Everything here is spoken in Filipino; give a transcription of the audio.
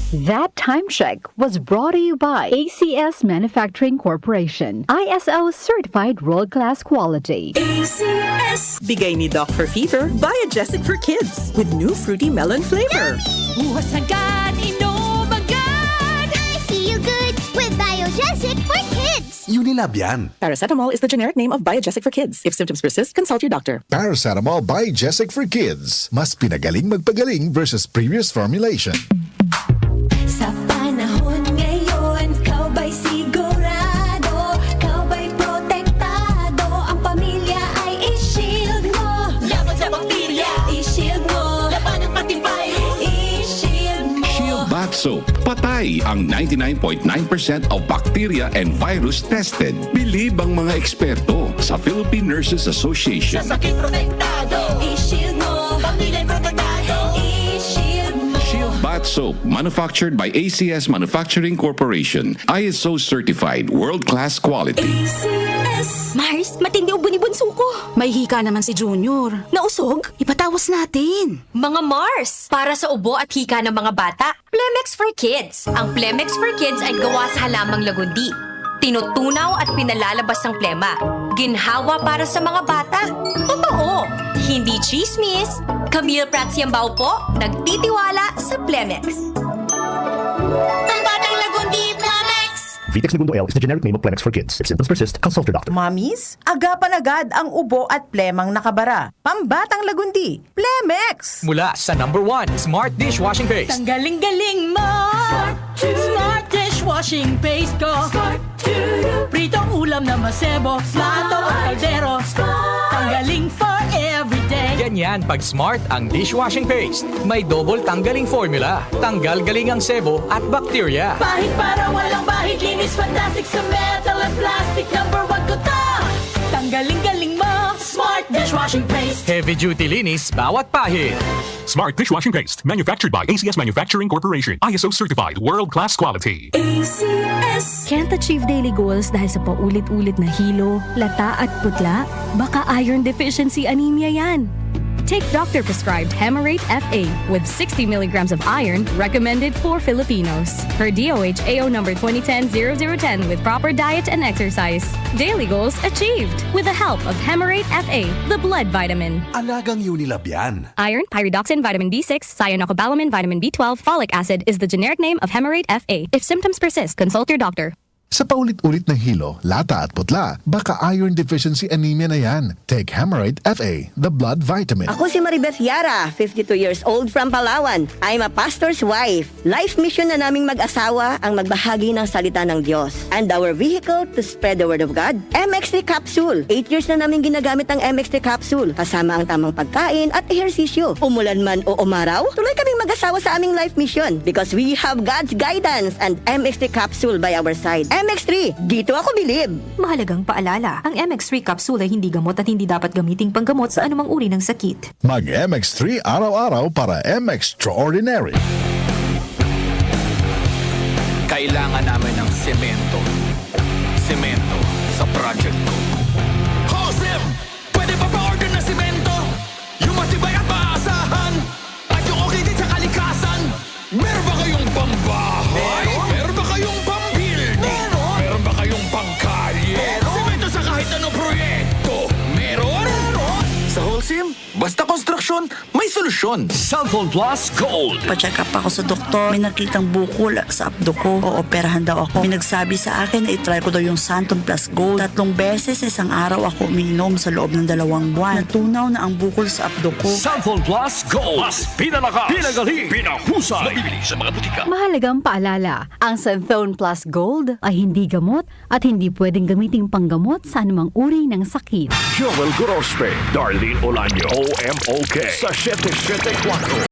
That time check was brought to you by ACS Manufacturing Corporation, ISO certified world-class quality. ACS! Bigay ni Doc for Fever, Biogesic for Kids with new fruity melon flavor. Buwas agad, inom agad! I feel good with Biogesic for Kids. Unilab yan. Paracetamol is the generic name of Biogesic for Kids. If symptoms persist, consult your doctor. Paracetamol Biogesic for Kids. Mas pinagaling magpagaling versus previous formulation. Sa panahon ngayon, kau ba'y sigurado? Kau ba'y protektado? Ang pamilya ay i-shield mo. Laban sa bakterya, i-shield mo. Laban ng pati virus, i-shield mo. Shield Bath Soap. Patay ang 99.9% of bacteria and virus tested. Bilib ang mga eksperto sa Philippine Nurses Association. Sa sakit protektado, i-shield mo. Pamilya protektado, i-shield mo. Shield Bath Soap, manufactured by ACS Manufacturing Corporation. ISO certified, world-class quality. ACS! Mars, matindi ubo ni bunso ko. May hika naman si Junior. Nausog? Ipatawas natin. Mga Mars, para sa ubo at hika ng mga bata, Plemex for Kids. Ang Plemex for Kids ay gawa sa halamang lagundi. Tinutunaw at pinalalabas ng plema. Ginhawa para sa mga bata. Totoo! Hindi chismis. Camille Prats Yambao po, nagtitiwala sa Plemex. Ang batang lagundi, Plemex! Vitex Segundo L is the generic name of Plemex for kids. If symptoms persist, consult your doctor. Mommies, agapan agad ang ubo at plemang nakabara. Pambatang lagundi, Plemex! Mula sa #1 Smart Dishwashing Paste. Tanggaling-galing mo! Smart dishwashing paste ko! Pritong ulam na masebo, plato o kaldero. Tanggaling for everyday. Ganyan pag Smart ang dishwashing paste. May double tanggaling formula. Tanggal galing ang sebo at bakterya. Bahid para walang bahid, linis fantastic sa metal at plastic. #1 ko to! Tanggaling-galing mo! Smart dishwashing paste. Heavy duty linis bawat pahid. Smart Dishwashing Paste, manufactured by ACS Manufacturing Corporation. ISO certified, world-class quality. ACS! Can't achieve daily goals dahil sa paulit-ulit na hilo, lata at putla? Baka iron deficiency anemia yan. Take doctor-prescribed Hemarate FA with 60 milligrams of iron recommended for Filipinos. Per DOH AO number 2010-0010 with proper diet and exercise. Daily goals achieved with the help of Hemarate FA, the blood vitamin. Alagang Unilab yan. Iron, pyridoxine, vitamin B6, cyanocobalamin, vitamin B12, folic acid is the generic name of Hemarate FA. If symptoms persist, consult your doctor. Sa paulit-ulit na hilo, lata at putla, baka iron deficiency anemia na yan. Take Hemarate FA, the blood vitamin. Ako si Maribeth Yara, 52 years old from Palawan. I'm a pastor's wife. Life mission na naming mag-asawa ang magbahagi ng salita ng Diyos. And our vehicle to spread the word of God, MX3 Capsule. 8 years na namin ginagamit ang MX3 Capsule. Kasama ang tamang pagkain at ehersisyo. Umulan man o umaraw, tuloy kaming mag-asawa sa aming life mission. Because we have God's guidance and MX3 Capsule by our side. MX3, dito ako bilib. Mahalagang paalala, ang MX3 capsule ay hindi gamot at hindi dapat gamiting panggamot sa anumang uri ng sakit. Mag-MX3 araw-araw para MX-Extraordinary. Kailangan namin ng semento. Semento sa project ko. Josem! Pwede ba pa-order na semento? Yung matibay at maasahan? At yung okay din sa kalikasan? Meron ba kayong pambahay? Meron ba kayong pambuilding? Meron ba kayong pangkalye? Semento sa kahit anong proyekto? Meron? Sa Holcim, basta konstruksyon, may solusyon. Cellphone Plus Gold. Pa-check up ako sa doktor. May nakitang bukol sa abdo ko. Ooperahan daw ako. May nagsabi sa akin na itry ko daw yung Santon Plus Gold. 3 beses isang araw ako umiinom sa loob ng 2 buwan. Natunaw na ang bukol sa abdo ko. Cellphone Plus Gold. Mas pinalakas, pinagaling, pinahusay. Nabibili sa mga butika. Mahalagang paalala, ang Santhone Plus Gold ay hindi gamot at hindi pwedeng gamiting panggamot sa anumang uri ng sakit. Joel Gorospe, Darlene Olaño, OMOK, sa 774.